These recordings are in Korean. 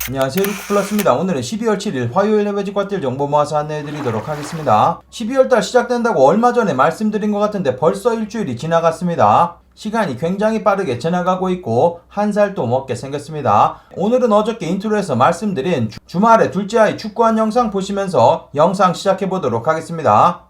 안녕하세요, 루크플러스입니다. 오늘은 12월 7일 화요일 해외 직관딜 정보 모아서 안내해드리도록 하겠습니다. 12월달 시작된다고 얼마 전에 말씀드린 것 같은데 벌써 일주일이 지나갔습니다. 시간이 굉장히 빠르게 지나가고 있고 한 살도 먹게 생겼습니다. 오늘은 어저께 인트로에서 말씀드린 주말에 둘째 아이 축구한 영상 보시면서 영상 시작해보도록 하겠습니다.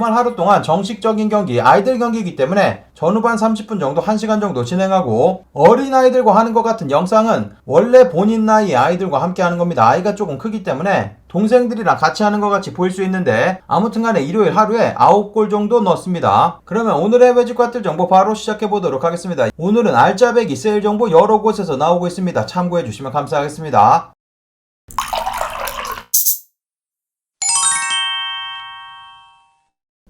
주말 하루 동안 정식적인 경기, 아이들 경기이기 때문에 전후반 30분 정도 1시간 정도 진행하고 어린아이들과 하는 것 같은 영상은 원래 본인 나이의 아이들과 함께 하는 겁니다. 아이가 조금 크기 때문에 동생들이랑 같이 하는 것 같이 보일 수 있는데 아무튼간에 일요일 하루에 9골 정도 넣었습니다. 그러면 오늘의 해외 직관딜 정보 바로 시작해 보도록 하겠습니다. 오늘은 알짜배기 세일 정보 여러 곳에서 나오고 있습니다. 참고해 주시면 감사하겠습니다.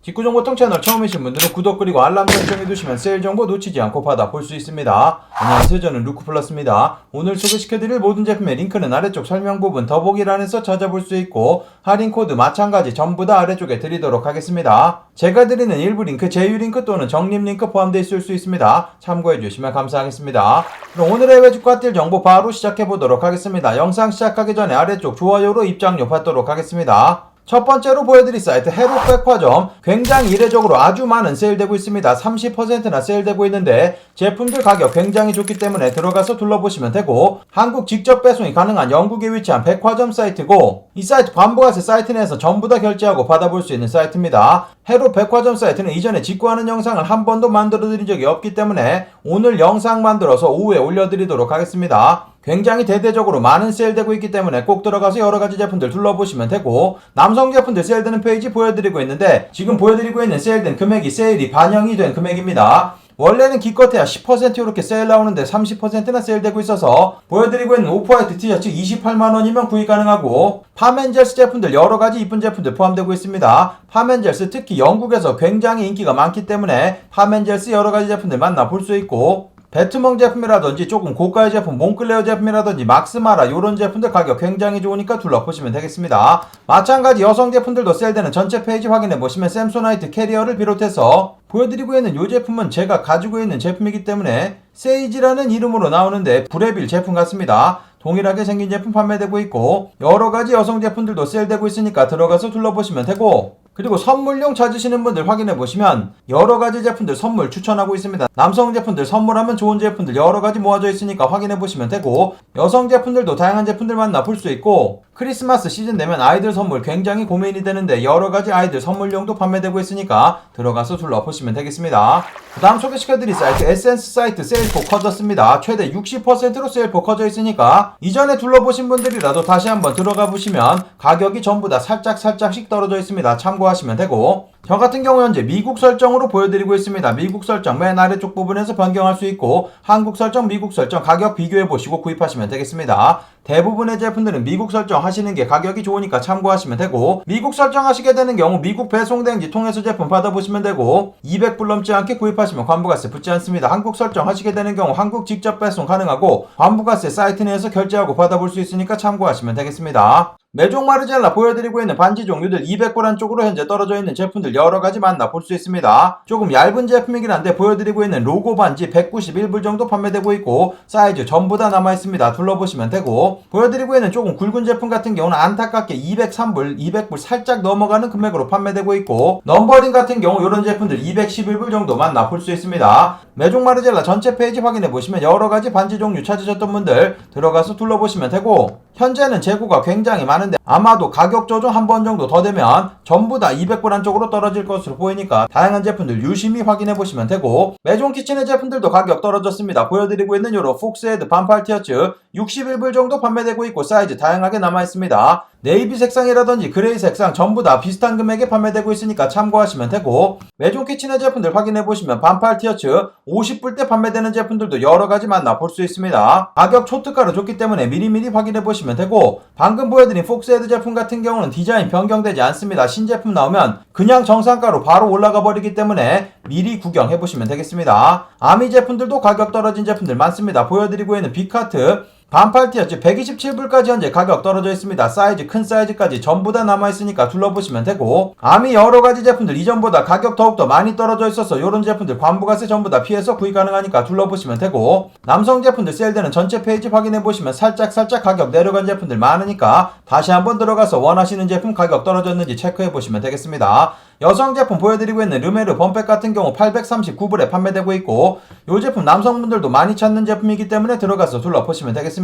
직구정보통 채널 처음이신 분들은 구독 그리고 알람 설정해두시면 세일 정보 놓치지 않고 받아볼 수 있습니다. 안녕하세요, 저는 루크플러스입니다. 오늘 소개시켜드릴 모든 제품의 링크는 아래쪽 설명 부분 더보기란에서 찾아볼 수 있고 할인 코드 마찬가지 전부 다 아래쪽에 드리도록 하겠습니다. 제가 드리는 일부 링크, 제휴 링크 또는 적립 링크 포함되어 있을 수 있습니다. 참고해주시면 감사하겠습니다. 그럼 오늘의 해외 직관딜 정보 바로 시작해보도록 하겠습니다. 영상 시작하기 전에 아래쪽 좋아요로 입장료 받도록 하겠습니다. 첫 번째로 보여드릴 사이트 해로백화점, 굉장히 이례적으로 아주 많은 세일되고 있습니다. 30%나 세일되고 있는데 제품들 가격 굉장히 좋기 때문에 들어가서 둘러보시면 되고 한국 직접 배송이 가능한 영국에 위치한 백화점 사이트고 이 사이트 관부가세 사이트 내에서 전부 다 결제하고 받아볼 수 있는 사이트입니다. 해로백화점 사이트는 이전에 직구하는 영상을 한 번도 만들어 드린 적이 없기 때문에 오늘 영상 만들어서 오후에 올려드리도록 하겠습니다. 굉장히 대대적으로 많은 세일되고 있기 때문에 꼭 들어가서 여러가지 제품들 둘러보시면 되고 남성 제품들 세일되는 페이지 보여드리고 있는데 지금 보여드리고 있는 세일된 금액이 세일이 반영이 된 금액입니다. 원래는 기껏해야 10% 이렇게 세일 나오는데 30%나 세일되고 있어서 보여드리고 있는 오프화이트 티셔츠 28만원이면 구입 가능하고 팜앤젤스 제품들 여러가지 이쁜 제품들 포함되고 있습니다. 팜앤젤스 특히 영국에서 굉장히 인기가 많기 때문에 팜앤젤스 여러가지 제품들 만나볼 수 있고 배트멍 제품이라든지 조금 고가의 제품, 몽클레어 제품이라든지 막스마라 이런 제품들 가격 굉장히 좋으니까 둘러보시면 되겠습니다. 마찬가지 여성 제품들도 세일되는 전체 페이지 확인해보시면 샘소나이트 캐리어를 비롯해서 보여드리고 있는 이 제품은 제가 가지고 있는 제품이기 때문에 세이지라는 이름으로 나오는데 브레빌 제품 같습니다. 동일하게 생긴 제품 판매되고 있고 여러가지 여성 제품들도 세일되고 있으니까 들어가서 둘러보시면 되고 그리고 선물용 찾으시는 분들 확인해보시면 여러가지 제품들 선물 추천하고 있습니다. 남성 제품들 선물하면 좋은 제품들 여러가지 모아져 있으니까 확인해보시면 되고 여성 제품들도 다양한 제품들 만나 볼 수 있고 크리스마스 시즌 되면 아이들 선물 굉장히 고민이 되는데 여러가지 아이들 선물용도 판매되고 있으니까 들어가서 둘러보시면 되겠습니다. 그 다음 소개시켜드릴 사이트 에센스 사이트 세일폭 커졌습니다. 최대 60%로 세일폭 커져 있으니까 이전에 둘러보신 분들이라도 다시 한번 들어가 보시면 가격이 전부 다 살짝씩 떨어져 있습니다. 참고하시면 되고, 저 같은 경우 현재 미국 설정으로 보여드리고 있습니다. 미국 설정 맨 아래쪽 부분에서 변경할 수 있고, 한국 설정, 미국 설정 가격 비교해보시고 구입하시면 되겠습니다. 대부분의 제품들은 미국 설정 하시는 게 가격이 좋으니까 참고하시면 되고, 미국 설정 하시게 되는 경우 미국 배송대행지 통해서 제품 받아보시면 되고, 200불 넘지 않게 구입하시면 관부가세 붙지 않습니다. 한국 설정 하시게 되는 경우 한국 직접 배송 가능하고 관부가세 사이트 내에서 결제하고 받아볼 수 있으니까 참고하시면 되겠습니다. 메종 마르젤라 보여드리고 있는 반지 종류들 200불 안쪽으로 현재 떨어져 있는 제품들 여러가지 만나볼 수 있습니다. 조금 얇은 제품이긴 한데 보여드리고 있는 로고 반지 191불 정도 판매되고 있고, 사이즈 전부 다 남아있습니다. 둘러보시면 되고, 보여드리고 있는 조금 굵은 제품 같은 경우는 안타깝게 203불, 200불 살짝 넘어가는 금액으로 판매되고 있고, 넘버링 같은 경우 이런 제품들 211불 정도 만나볼 수 있습니다. 메종 마르젤라 전체 페이지 확인해보시면 여러가지 반지 종류 찾으셨던 분들 들어가서 둘러보시면 되고, 현재는 재고가 굉장히 많은데 아마도 가격 조정 한 번 정도 더 되면 전부 다 200불 안쪽으로 떨어질 것으로 보이니까 다양한 제품들 유심히 확인해 보시면 되고, 메종 키친의 제품들도 가격 떨어졌습니다. 보여드리고 있는 요런 폭스헤드 반팔 티셔츠 61불 정도 판매되고 있고, 사이즈 다양하게 남아있습니다. 네이비 색상이라든지 그레이 색상 전부 다 비슷한 금액에 판매되고 있으니까 참고하시면 되고, 메종 키친의 제품들 확인해보시면 반팔 티셔츠 50불대 판매되는 제품들도 여러가지 만나볼 수 있습니다. 가격 초특가로 줬기 때문에 미리미리 확인해보시면 되고, 방금 보여드린 폭스헤드 제품 같은 경우는 디자인 변경되지 않습니다. 신제품 나오면 그냥 정상가로 바로 올라가 버리기 때문에 미리 구경해보시면 되겠습니다. 아미 제품들도 가격 떨어진 제품들 많습니다. 보여드리고 있는 빅카트 반팔 티셔츠 127불까지 현재 가격 떨어져 있습니다. 사이즈 큰 사이즈까지 전부 다 남아있으니까 둘러보시면 되고, 아미 여러가지 제품들 이전보다 가격 더욱더 많이 떨어져 있어서 이런 제품들 관부가세 전부 다 피해서 구입 가능하니까 둘러보시면 되고, 남성 제품들 세일되는 전체 페이지 확인해보시면 살짝 가격 내려간 제품들 많으니까 다시 한번 들어가서 원하시는 제품 가격 떨어졌는지 체크해보시면 되겠습니다. 여성 제품 보여드리고 있는 르메르 범백 같은 경우 839불에 판매되고 있고, 이 제품 남성분들도 많이 찾는 제품이기 때문에 들어가서 둘러보시면 되겠습니다.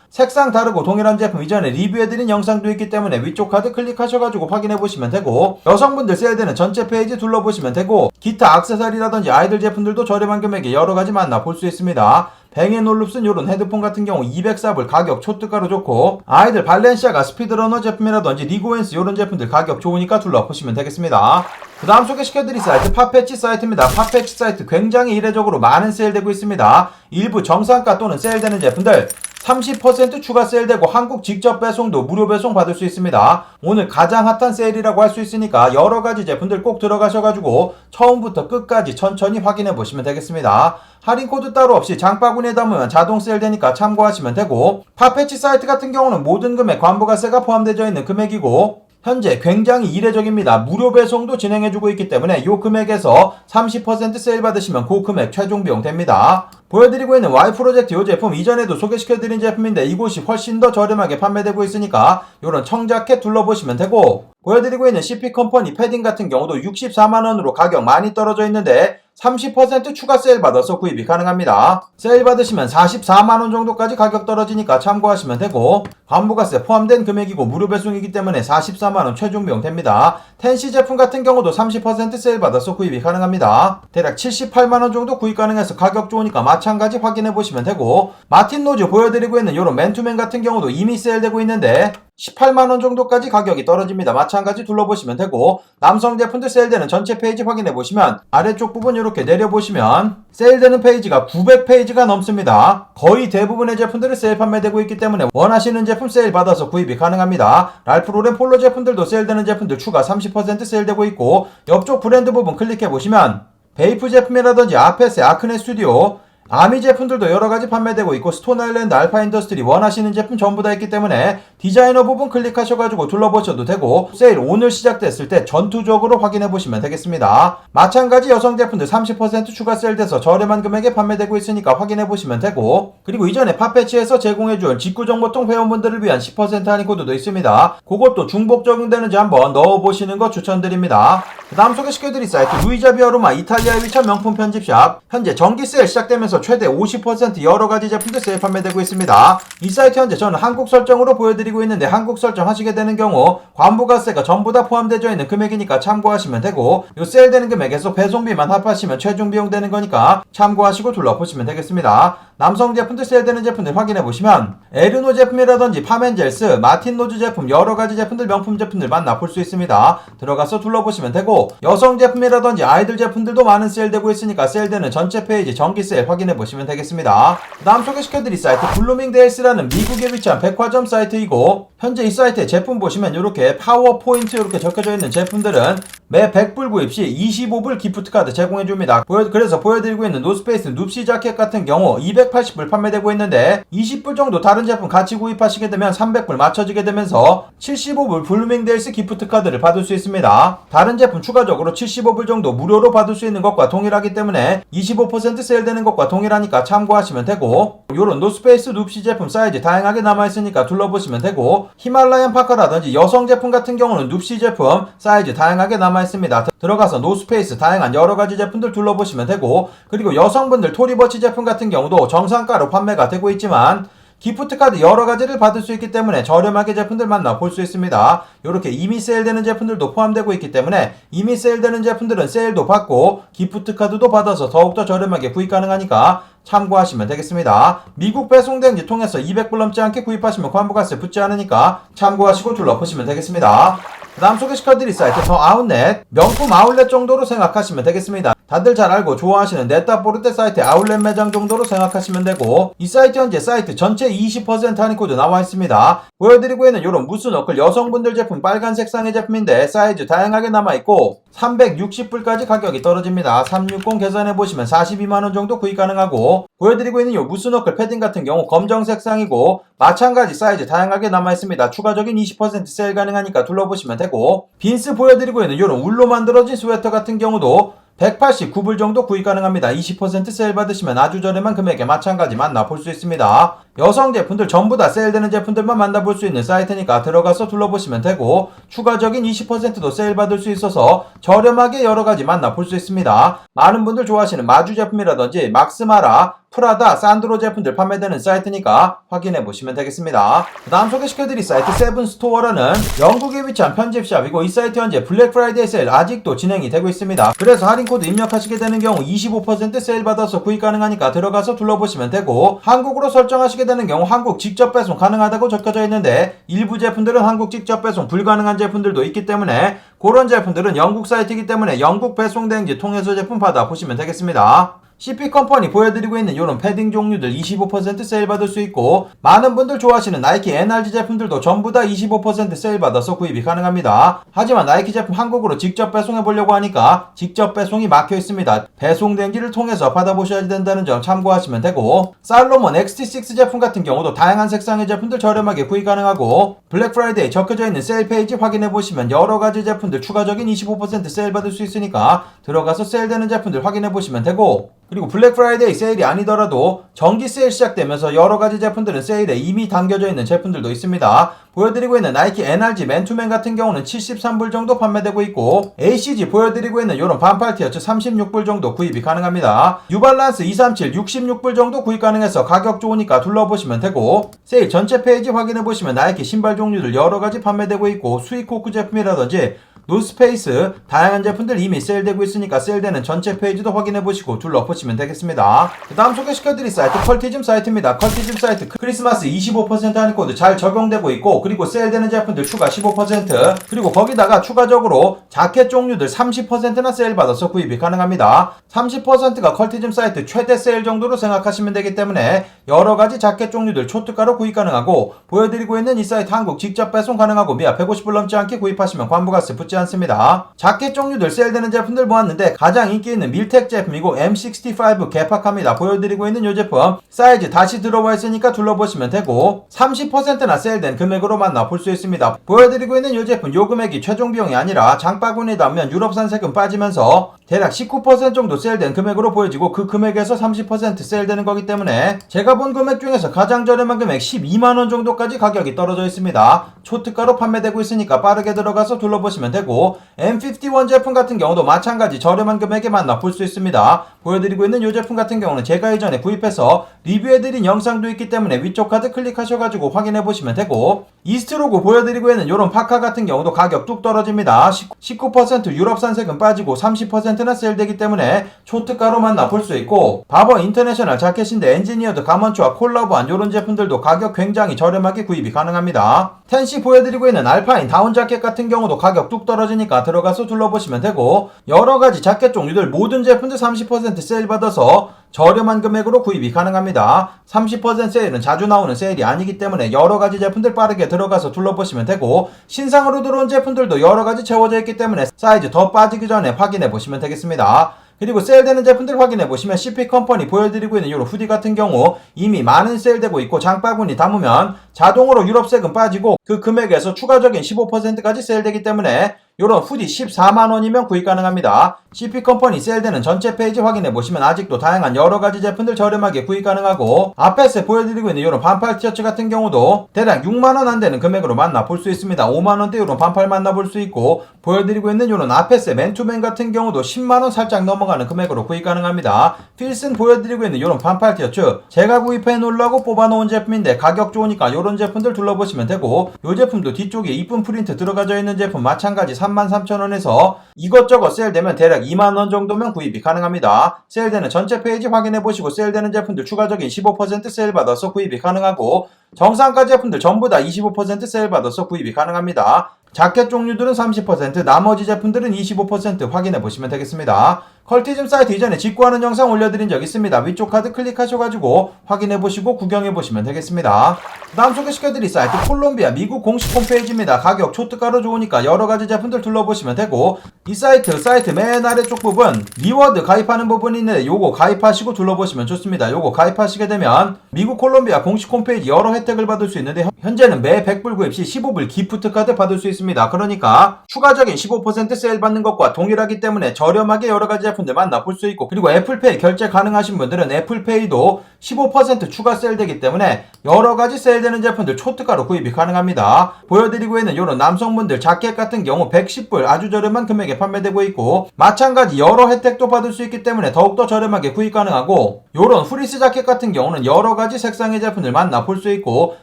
색상 다르고 동일한 제품 이전에 리뷰해드린 영상도 있기 때문에 위쪽 카드 클릭하셔가지고 확인해보시면 되고, 여성분들 세일되는 전체 페이지 둘러보시면 되고, 기타 액세서리라든지 아이들 제품들도 저렴한 금액에 여러가지 만나볼 수 있습니다. 뱅앤올룹슨 요런 헤드폰 같은 경우 204불 가격 초특가로 좋고, 아이들 발렌시아가 스피드러너 제품이라든지 리고엔스 요런 제품들 가격 좋으니까 둘러보시면 되겠습니다. 그 다음 소개시켜드릴 사이트 팝패치 사이트입니다. 팝패치 사이트 굉장히 이례적으로 많은 세일되고 있습니다. 일부 정상가 또는 세일되는 제품들 30% 추가 세일되고 한국 직접 배송도 무료 배송 받을 수 있습니다. 오늘 가장 핫한 세일이라고 할 수 있으니까 여러가지 제품들 꼭 들어가셔가지고 처음부터 끝까지 천천히 확인해 보시면 되겠습니다. 할인 코드 따로 없이 장바구니에 담으면 자동 세일되니까 참고하시면 되고, 팝패치 사이트 같은 경우는 모든 금액 관부가세가 포함되어 있는 금액이고, 현재 굉장히 이례적입니다. 무료 배송도 진행해주고 있기 때문에 이 금액에서 30% 세일 받으시면 그 금액 최종 비용 됩니다. 보여드리고 있는 Y 프로젝트 이 제품 이전에도 소개시켜드린 제품인데 이곳이 훨씬 더 저렴하게 판매되고 있으니까 이런 청자켓 둘러보시면 되고, 보여드리고 있는 CP 컴퍼니 패딩 같은 경우도 64만원으로 가격 많이 떨어져 있는데 30% 추가 세일 받아서 구입이 가능합니다. 세일 받으시면 44만원 정도까지 가격 떨어지니까 참고하시면 되고, 관부가세 포함된 금액이고 무료 배송이기 때문에 44만원 최종 비용 됩니다. 텐시 제품 같은 경우도 30% 세일 받아서 구입이 가능합니다. 대략 78만원 정도 구입 가능해서 가격 좋으니까 마찬가지 확인해보시면 되고, 마틴 로즈 보여드리고 있는 이런 맨투맨 같은 경우도 이미 세일되고 있는데 18만원 정도까지 가격이 떨어집니다. 마찬가지 둘러보시면 되고, 남성 제품들 세일되는 전체 페이지 확인해보시면 아래쪽 부분 이렇게 내려보시면 세일되는 페이지가 900페이지가 넘습니다. 거의 대부분의 제품들은 세일 판매되고 있기 때문에 원하시는 제품 세일 받아서 구입이 가능합니다. 랄프 로렌 폴로 제품들도 세일되는 제품들 추가 30% 세일되고 있고, 옆쪽 브랜드 부분 클릭해보시면 베이프 제품이라든지 아페스 아크네 스튜디오, 아미 제품들도 여러가지 판매되고 있고, 스톤 아일랜드 알파 인더스트리 원하시는 제품 전부 다 있기 때문에 디자이너 부분 클릭하셔가지고 둘러보셔도 되고, 세일 오늘 시작됐을 때 전투적으로 확인해보시면 되겠습니다. 마찬가지 여성 제품들 30% 추가 세일돼서 저렴한 금액에 판매되고 있으니까 확인해보시면 되고, 그리고 이전에 팝패치에서 제공해준 직구정보통 회원분들을 위한 10% 할인 코드도 있습니다. 그것도 중복 적용되는지 한번 넣어보시는 거 추천드립니다. 그 다음 소개시켜드릴 사이트 루이자 비아로마 이탈리아에 위치한 명품 편집샵, 현재 정기 세일 시작되면서 통해서 최대 50% 여러가지 제품들 세일 판매되고 있습니다. 이 사이트 현재 저는 한국 설정으로 보여드리고 있는데 한국 설정 하시게 되는 경우 관부가세가 전부 다 포함되어 있는 금액이니까 참고하시면 되고, 요 세일되는 금액에서 배송비만 합하시면 최종 비용 되는 거니까 참고하시고 둘러보시면 되겠습니다. 남성 제품들 세일되는 제품들 확인해보시면 에르노 제품이라든지 파멘젤스, 마틴로즈 제품 여러가지 제품들 명품 제품들 만나볼 수 있습니다. 들어가서 둘러보시면 되고, 여성 제품이라든지 아이들 제품들도 많은 세일되고 있으니까 세일되는 전체 페이지 정기 세일 확인해보시면 되겠습니다. 그 다음 소개시켜드릴 사이트 블루밍데일스라는 미국에 위치한 백화점 사이트이고, 현재 이 사이트에 제품 보시면 이렇게 파워포인트 이렇게 적혀져 있는 제품들은 매 100불 구입 시 25불 기프트카드 제공해줍니다. 그래서 보여드리고 있는 노스페이스 눕시 자켓 같은 경우 280불 판매되고 있는데 20불 정도 다른 제품 같이 구입하시게 되면 300불 맞춰지게 되면서 75불 블루밍데일스 기프트카드를 받을 수 있습니다. 다른 제품 추가적으로 75불 정도 무료로 받을 수 있는 것과 동일하기 때문에 25% 세일되는 것과 동일하니까 참고하시면 되고, 요런 노스페이스 눕시 제품 사이즈 다양하게 남아있으니까 둘러보시면 되고, 히말라얀 파카라든지 여성 제품 같은 경우는 눕시 제품 사이즈 다양하게 남아있습니다. 들어가서 노스페이스 다양한 여러가지 제품들 둘러보시면 되고, 그리고 여성분들 토리버치 제품 같은 경우도 정상가로 판매가 되고 있지만 기프트카드 여러가지를 받을 수 있기 때문에 저렴하게 제품들 만나볼 수 있습니다. 이렇게 이미 세일되는 제품들도 포함되고 있기 때문에 이미 세일되는 제품들은 세일도 받고 기프트카드도 받아서 더욱더 저렴하게 구입 가능하니까 참고하시면 되겠습니다. 미국 배송대행지 통해서 200불 넘지 않게 구입하시면 관부가세 붙지 않으니까 참고하시고 둘러보시면 되겠습니다. 그 다음 소개시켜드릴 사이트 더 아웃렛, 명품 아울렛 정도로 생각하시면 되겠습니다. 다들 잘 알고 좋아하시는 네타포르테 사이트 아울렛 매장 정도로 생각하시면 되고, 이 사이트 현재 사이트 전체 20% 할인코드 나와 있습니다. 보여드리고 있는 이런 무스너클 여성분들 제품 빨간색 상의 제품인데 사이즈 다양하게 남아있고 360불까지 가격이 떨어집니다. 360 계산해보시면 42만원 정도 구입 가능하고, 보여드리고 있는 이 무스너클 패딩 같은 경우 검정색 상이고 마찬가지 사이즈 다양하게 남아있습니다. 추가적인 20% 세일 가능하니까 둘러보시면 되고, 빈스 보여드리고 있는 이런 울로 만들어진 스웨터 같은 경우도 189불 정도 구입 가능합니다. 20% 세일 받으시면 아주 저렴한 금액에 마찬가지 만나볼 수 있습니다. 여성 제품들 전부 다 세일되는 제품들만 만나볼 수 있는 사이트니까 들어가서 둘러보시면 되고, 추가적인 20%도 세일 받을 수 있어서 저렴하게 여러가지 만나볼 수 있습니다. 많은 분들 좋아하시는 마주 제품이라든지 막스마라, 프라다, 산드로 제품들 판매되는 사이트니까 확인해보시면 되겠습니다. 그 다음 소개시켜드릴 사이트 세븐스토어라는 영국에 위치한 편집샵이고, 이 사이트 현재 블랙 프라이데이 세일 아직도 진행이 되고 있습니다. 그래서 할인코드 입력하시게 되는 경우 25% 세일 받아서 구입 가능하니까 들어가서 둘러보시면 되고, 한국으로 설정하시게 되는 경우 한국 직접 배송 가능하다고 적혀져 있는데 일부 제품들은 한국 직접 배송 불가능한 제품들도 있기 때문에 그런 제품들은 영국 사이트이기 때문에 영국 배송대행지 통해서 제품 받아보시면 되겠습니다. CP컴퍼니 보여드리고 있는 이런 패딩 종류들 25% 세일 받을 수 있고, 많은 분들 좋아하시는 나이키 NRG 제품들도 전부 다 25% 세일 받아서 구입이 가능합니다. 하지만 나이키 제품 한국으로 직접 배송해 보려고 하니까 직접 배송이 막혀 있습니다. 배송대행지를 통해서 받아보셔야 된다는 점 참고하시면 되고, 살로몬 XT6 제품 같은 경우도 다양한 색상의 제품들 저렴하게 구입 가능하고, 블랙 프라이데이 적혀져 있는 세일 페이지 확인해 보시면 여러가지 제품들 추가적인 25% 세일 받을 수 있으니까 들어가서 세일되는 제품들 확인해 보시면 되고, 그리고 블랙 프라이데이 세일이 아니더라도 정기 세일 시작되면서 여러가지 제품들은 세일에 이미 담겨져 있는 제품들도 있습니다. 보여드리고 있는 나이키 NRG 맨투맨 같은 경우는 73불 정도 판매되고 있고, ACG 보여드리고 있는 이런 반팔 티셔츠 36불 정도 구입이 가능합니다. 뉴발란스 237 66불 정도 구입 가능해서 가격 좋으니까 둘러보시면 되고, 세일 전체 페이지 확인해보시면 나이키 신발 종류들 여러가지 판매되고 있고, 스위코크 제품이라든지 노스페이스 다양한 제품들 이미 세일되고 있으니까 세일되는 전체 페이지도 확인해보시고 둘러보시면 되겠습니다. 그 다음 소개시켜드릴 사이트 컬티즘 사이트입니다. 컬티즘 사이트 크리스마스 25% 할인코드 잘 적용되고 있고, 그리고 세일되는 제품들 추가 15%, 그리고 거기다가 추가적으로 자켓 종류들 30%나 세일 받아서 구입이 가능합니다. 30%가 컬티즘 사이트 최대 세일 정도로 생각하시면 되기 때문에 여러가지 자켓 종류들 초특가로 구입 가능하고, 보여드리고 있는 이 사이트 한국 직접 배송 가능하고 미아 150불 넘지 않게 구입하시면 관부가세 붙지 않습니다. 자켓 종류들 세일되는 제품들 모았는데 가장 인기 있는 밀텍 제품이고 M65 개파카입니다. 보여드리고 있는 이 제품 사이즈 다시 들어와 있으니까 둘러보시면 되고, 30%나 세일된 금액으로 금액으로 만나볼 수 있습니다. 보여드리고 있는 이 제품 요 금액이 최종 비용이 아니라 장바구니에 담으면 유럽산 세금 빠지면서 대략 19% 정도 세일된 금액으로 보여지고 그 금액에서 30% 세일되는 거기 때문에 제가 본 금액 중에서 가장 저렴한 금액 12만원 정도까지 가격이 떨어져 있습니다. 초특가로 판매되고 있으니까 빠르게 들어가서 둘러보시면 되고, M51 제품 같은 경우도 마찬가지 저렴한 금액에 만나볼 수 있습니다. 보여드리고 있는 이 제품 같은 경우는 제가 이전에 구입해서 리뷰해드린 영상도 있기 때문에 위쪽 카드 클릭하셔가지고 확인해보시면 되고, 이스트로고 보여드리고 있는 이런 파카 같은 경우도 가격 뚝 떨어집니다. 19% 유럽산 세금 빠지고 30%나 세일되기 때문에 초특가로 만나볼 수 있고, 바버 인터내셔널 자켓인데 엔지니어드 가먼츠와 콜라보한 이런 제품들도 가격 굉장히 저렴하게 구입이 가능합니다. 텐시 보여드리고 있는 알파인 다운 자켓 같은 경우도 가격 뚝 떨어지니까 들어가서 둘러보시면 되고, 여러가지 자켓 종류들 모든 제품들 30% 세일 받아서 저렴한 금액으로 구입이 가능합니다. 30% 세일은 자주 나오는 세일이 아니기 때문에 여러가지 제품들 빠르게 들어가서 둘러보시면 되고, 신상으로 들어온 제품들도 여러가지 채워져 있기 때문에 사이즈 더 빠지기 전에 확인해 보시면 되겠습니다. 그리고 세일되는 제품들 확인해 보시면 CP컴퍼니 보여드리고 있는 이런 후디 같은 경우 이미 많은 세일되고 있고, 장바구니 담으면 자동으로 유럽 세금 빠지고 그 금액에서 추가적인 15%까지 세일되기 때문에 요런 후디 14만원이면 구입 가능합니다. CP컴퍼니 세일되는 전체 페이지 확인해 보시면 아직도 다양한 여러가지 제품들 저렴하게 구입 가능하고, 앞에서 보여드리고 있는 요런 반팔 티셔츠 같은 경우도 대략 6만원 안되는 금액으로 만나볼 수 있습니다. 5만원대 요런 반팔 만나볼 수 있고, 보여드리고 있는 요런 앞에서 맨투맨 같은 경우도 10만원 살짝 넘어가는 금액으로 구입 가능합니다. 필슨 보여드리고 있는 요런 반팔 티셔츠 제가 구입해 놓으려고 뽑아놓은 제품인데 가격 좋으니까 요런 제품들 둘러보시면 되고, 요 제품도 뒤쪽에 이쁜 프린트 들어가져 있는 제품 마찬가지 33,000원에서 이것저것 세일되면 대략 2만원 정도면 구입이 가능합니다. 세일되는 전체 페이지 확인해보시고 세일되는 제품들 추가적인 15% 세일 받아서 구입이 가능하고, 정상가 제품들 전부 다 25% 세일 받아서 구입이 가능합니다. 자켓 종류들은 30%, 나머지 제품들은 25% 확인해보시면 되겠습니다. 컬티즘 사이트 이전에 직구하는 영상 올려드린 적 있습니다. 위쪽 카드 클릭하셔가지고 확인해보시고 구경해보시면 되겠습니다. 그 다음 소개시켜드릴 사이트 콜롬비아 미국 공식 홈페이지입니다. 가격 초특가로 좋으니까 여러가지 제품들 둘러보시면 되고, 이 사이트 맨 아래쪽 부분 리워드 가입하는 부분이 있는데 요거 가입하시고 둘러보시면 좋습니다. 요거 가입하시게 되면 미국 콜롬비아 공식 홈페이지 여러 혜택을 받을 수 있는데, 현재는 매 100불 구입 시 15불 기프트 카드 받을 수 있습니다. 그러니까 추가적인 15% 세일 받는 것과 동일하기 때문에 저렴하게 여러가지 제품들 만나볼 수 있고, 그리고 애플페이 결제 가능하신 분들은 애플페이도 15% 추가 세일되기 때문에 여러가지 세일되는 제품들 초특가로 구입이 가능합니다. 보여드리고 있는 이런 남성분들 자켓 같은 경우 110불 아주 저렴한 금액에 판매되고 있고, 마찬가지 여러 혜택도 받을 수 있기 때문에 더욱더 저렴하게 구입 가능하고, 요런 후리스 자켓 같은 경우는 여러가지 색상의 제품들 만나볼 수 있고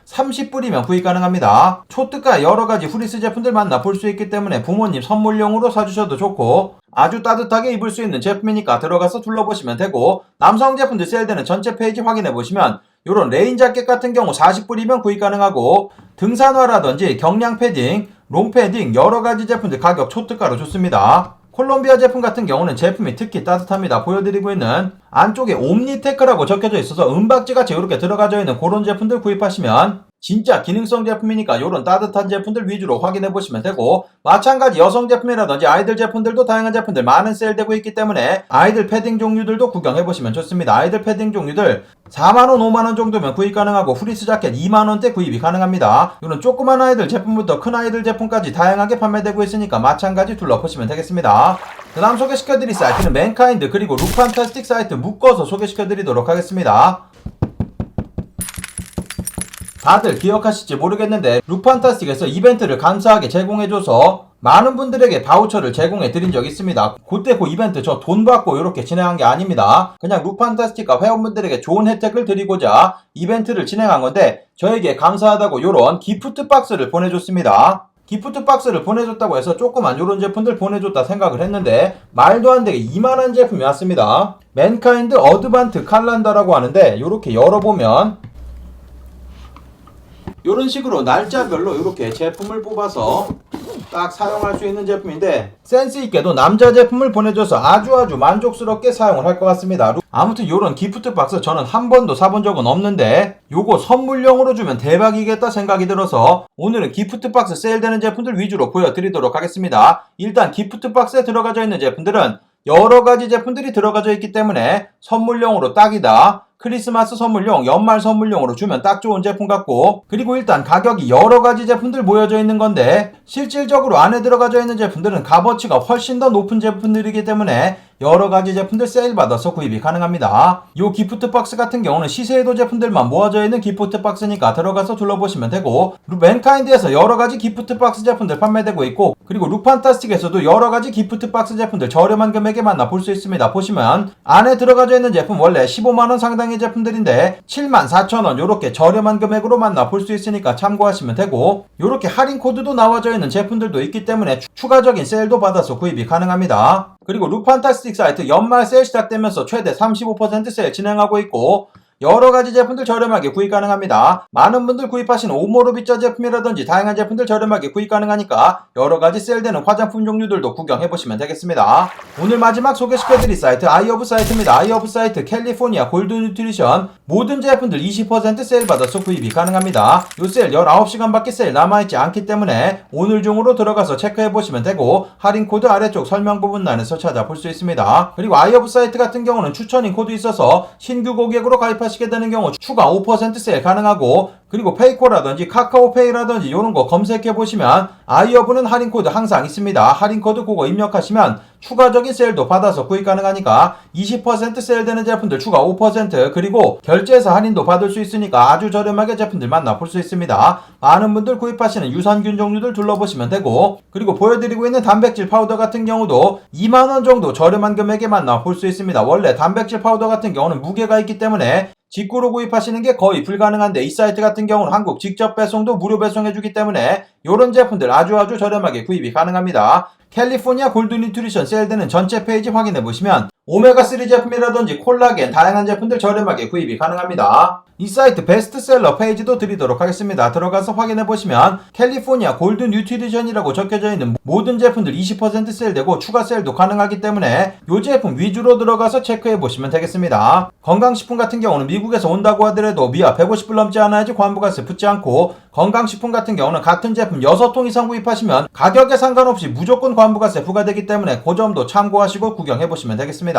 30불이면 구입 가능합니다. 초특가 여러가지 후리스 제품들 만나볼 수 있기 때문에 부모님 선물용으로 사주셔도 좋고 아주 따뜻하게 입을 수 있는 제품이니까 들어가서 둘러보시면 되고, 남성 제품들 세일되는 전체 페이지 확인해보시면 요런 레인 자켓 같은 경우 40불이면 구입 가능하고, 등산화라든지 경량 패딩, 롱 패딩 여러가지 제품들 가격 초특가로 좋습니다. 콜롬비아 제품 같은 경우는 제품이 특히 따뜻합니다. 보여드리고 있는 안쪽에 옴니테크라고 적혀져 있어서 은박지같이 이렇게 들어가져 있는 그런 제품들 구입하시면 진짜 기능성 제품이니까 이런 따뜻한 제품들 위주로 확인해 보시면 되고, 마찬가지 여성 제품이라든지 아이들 제품들도 다양한 제품들 많은 세일되고 있기 때문에 아이들 패딩 종류들도 구경해 보시면 좋습니다. 아이들 패딩 종류들 4만원 5만원 정도면 구입 가능하고, 후리스 자켓 2만원대 구입이 가능합니다. 이런 조그만 아이들 제품부터 큰 아이들 제품까지 다양하게 판매되고 있으니까 마찬가지 둘러보시면 되겠습니다. 그 다음 소개시켜드릴 사이트는 맨카인드 그리고 룩판타스틱 사이트 묶어서 소개시켜드리도록 하겠습니다. 다들 기억하실지 모르겠는데 룩판타스틱에서 이벤트를 감사하게 제공해줘서 많은 분들에게 바우처를 제공해 드린 적이 있습니다. 그때 그 이벤트 저 돈 받고 이렇게 진행한 게 아닙니다. 그냥 룩판타스틱과 회원분들에게 좋은 혜택을 드리고자 이벤트를 진행한 건데, 저에게 감사하다고 요런 기프트 박스를 보내줬습니다. 기프트 박스를 보내줬다고 해서 조그만 요런 제품들 보내줬다 생각을 했는데 말도 안 되게 이만한 제품이 왔습니다. 맨카인드 어드반트 칼란다라고 하는데, 요렇게 열어보면 이런 식으로 날짜별로 이렇게 제품을 뽑아서 딱 사용할 수 있는 제품인데, 센스있게도 남자 제품을 보내줘서 아주 만족스럽게 사용을 할 것 같습니다. 아무튼 요런 기프트 박스 저는 한 번도 사본 적은 없는데 요거 선물용으로 주면 대박이겠다 생각이 들어서 오늘은 기프트 박스 세일되는 제품들 위주로 보여드리도록 하겠습니다. 일단 기프트 박스에 들어가져 있는 제품들은 여러가지 제품들이 들어가져 있기 때문에 선물용으로 딱이다. 크리스마스 선물용, 연말 선물용으로 주면 딱 좋은 제품 같고, 그리고 일단 가격이 여러가지 제품들 모여져 있는 건데 실질적으로 안에 들어가져 있는 제품들은 값어치가 훨씬 더 높은 제품들이기 때문에 여러가지 제품들 세일받아서 구입이 가능합니다. 요 기프트 박스 같은 경우는 시세에도 제품들만 모아져 있는 기프트 박스니까 들어가서 둘러보시면 되고, 맨카인드에서 여러가지 기프트 박스 제품들 판매되고 있고, 그리고 룩판타스틱에서도 여러가지 기프트 박스 제품들 저렴한 금액에 만나볼 수 있습니다. 보시면 안에 들어가져 있는 제품 원래 15만원 상당의 제품들인데 74,000원 요렇게 저렴한 금액으로 만나볼 수 있으니까 참고하시면 되고, 요렇게 할인 코드도 나와져 있는 제품들도 있기 때문에 추가적인 세일도 받아서 구입이 가능합니다. 그리고 룩판타스틱 사이트 연말 세일 시작되면서 최대 35% 세일 진행하고 있고, 여러가지 제품들 저렴하게 구입 가능합니다. 많은 분들 구입하시는 오모로비짜 제품이라든지 다양한 제품들 저렴하게 구입 가능하니까 여러가지 세일되는 화장품 종류들도 구경해보시면 되겠습니다. 오늘 마지막 소개시켜드릴 사이트 아이오브 사이트입니다. 아이오브 사이트 캘리포니아 골드 뉴트리션 모든 제품들 20% 세일 받아서 구입이 가능합니다. 요 세일 19시간밖에 세일 남아있지 않기 때문에 오늘 중으로 들어가서 체크해보시면 되고, 할인 코드 아래쪽 설명 부분란에서 찾아볼 수 있습니다. 그리고 아이오브 사이트 같은 경우는 추천인 코드 있어서 신규 고객으로 가입하시게 되는 경우 추가 5% 세일 가능하고, 그리고 페이코라든지 카카오페이라든지 이런 거 검색해 보시면 아이어브는 할인 코드 항상 있습니다. 할인 코드 그거 입력하시면 추가적인 세일도 받아서 구입 가능하니까 20% 세일되는 제품들 추가 5%, 그리고 결제해서 할인도 받을 수 있으니까 아주 저렴하게 제품들 만나볼 수 있습니다. 많은 분들 구입하시는 유산균 종류들 둘러보시면 되고, 그리고 보여드리고 있는 단백질 파우더 같은 경우도 2만원 정도 저렴한 금액에 만나볼 수 있습니다. 원래 단백질 파우더 같은 경우는 무게가 있기 때문에 직구로 구입하시는 게 거의 불가능한데, 이 사이트 같은 경우는 한국 직접 배송도 무료 배송해주기 때문에 이런 제품들 아주 저렴하게 구입이 가능합니다. 캘리포니아 골드 뉴트리션 세일되는 전체 페이지 확인해보시면 오메가3 제품이라든지 콜라겐 다양한 제품들 저렴하게 구입이 가능합니다. 이 사이트 베스트셀러 페이지도 드리도록 하겠습니다. 들어가서 확인해보시면 캘리포니아 골드 뉴트리션이라고 적혀져 있는 모든 제품들 20% 세일되고 추가 세일도 가능하기 때문에 이 제품 위주로 들어가서 체크해보시면 되겠습니다. 건강식품 같은 경우는 미국에서 온다고 하더라도 미아 150불 넘지 않아야지 관부가세 붙지 않고, 건강식품 같은 경우는 같은 제품 6통 이상 구입하시면 가격에 상관없이 무조건 관부가세 부과되기 때문에 그 점도 참고하시고 구경해보시면 되겠습니다.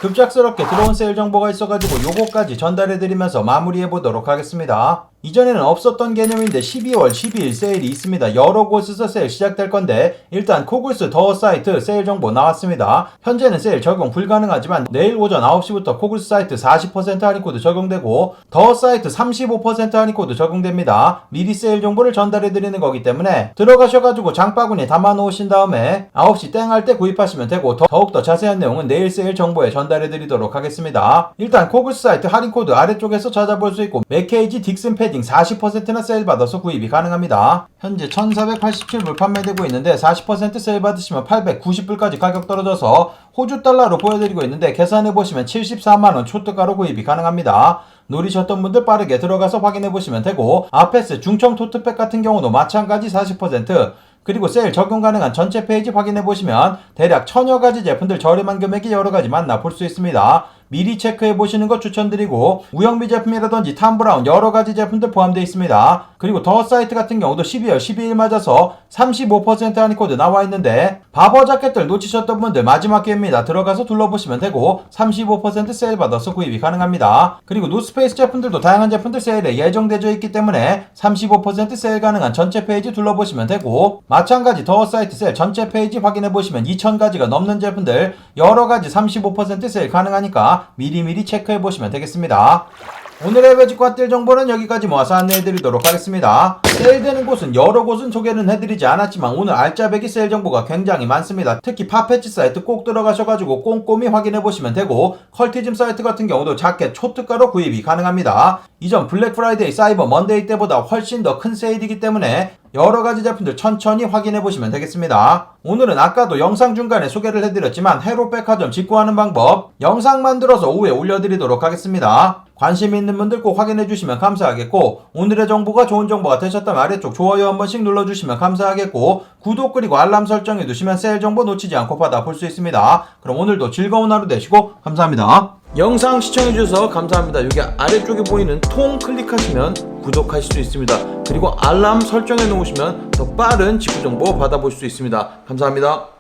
급작스럽게 들어온 세일 정보가 있어가지고 요거까지 전달해드리면서 마무리해보도록 하겠습니다. 이전에는 없었던 개념인데 12월 12일 세일이 있습니다. 여러 곳에서 세일 시작될 건데, 일단 코글스 더 사이트 세일 정보 나왔습니다. 현재는 세일 적용 불가능하지만 내일 오전 9시부터 코글스 사이트 40% 할인 코드 적용되고 더 사이트 35% 할인 코드 적용됩니다. 미리 세일 정보를 전달해드리는 거기 때문에 들어가셔가지고 장바구니에 담아놓으신 다음에 9시 땡 할 때 구입하시면 되고, 더욱더 자세한 내용은 내일 세일 정보에 전달해드리도록 하겠습니다. 일단 코글스 사이트 할인 코드 아래쪽에서 찾아볼 수 있고, 맥케이지 딕슨 패딩 40%나 세일 받아서 구입이 가능합니다. 현재 1487불 판매되고 있는데 40% 세일 받으시면 890불까지 가격 떨어져서 호주 달러로 보여드리고 있는데 계산해보시면 74만원 초특가로 구입이 가능합니다. 노리셨던 분들 빠르게 들어가서 확인해보시면 되고, 아페스 중청 토트팩 같은 경우도 마찬가지 40%, 그리고 세일 적용 가능한 전체 페이지 확인해보시면 대략 1000여 가지 제품들 저렴한 금액이 여러가지 만나볼 수 있습니다. 미리 체크해보시는 거 추천드리고, 우영미 제품이라든지 탐브라운 여러가지 제품들 포함되어 있습니다. 그리고 더 사이트 같은 경우도 12월 12일 맞아서 35% 할인 코드 나와 있는데, 바버 자켓들 놓치셨던 분들 마지막 기회입니다. 들어가서 둘러보시면 되고 35% 세일 받아서 구입이 가능합니다. 그리고 노스페이스 제품들도 다양한 제품들 세일에 예정되어 있기 때문에 35% 세일 가능한 전체 페이지 둘러보시면 되고, 마찬가지 더 사이트 세일 전체 페이지 확인해보시면 2000가지가 넘는 제품들 여러가지 35% 세일 가능하니까 미리미리 체크해보시면 되겠습니다. 오늘의 외직과뜰 정보는 여기까지 모아서 안내해드리도록 하겠습니다. 세일되는 곳은 여러 곳은 소개는 해드리지 않았지만 오늘 알짜배기 세일 정보가 굉장히 많습니다. 특히 파페치 사이트 꼭 들어가셔가지고 꼼꼼히 확인해보시면 되고, 컬티즘 사이트 같은 경우도 자켓 초특가로 구입이 가능합니다. 이전 블랙 프라이데이, 사이버 먼데이 때보다 훨씬 더 큰 세일이기 때문에 여러가지 제품들 천천히 확인해보시면 되겠습니다. 오늘은 아까도 영상 중간에 소개를 해드렸지만 해로백화점 직구하는 방법 영상 만들어서 오후에 올려드리도록 하겠습니다. 관심 있는 분들 꼭 확인해주시면 감사하겠고, 오늘의 정보가 좋은 정보가 되셨다면 아래쪽 좋아요 한 번씩 눌러주시면 감사하겠고, 구독 그리고 알람 설정해두시면 세일 정보 놓치지 않고 받아볼 수 있습니다. 그럼 오늘도 즐거운 하루 되시고 감사합니다. 영상 시청해주셔서 감사합니다. 여기 아래쪽에 보이는 통 클릭하시면 구독하실 수 있습니다. 그리고 알람 설정해 놓으시면 더 빠른 직구 정보 받아볼 수 있습니다. 감사합니다.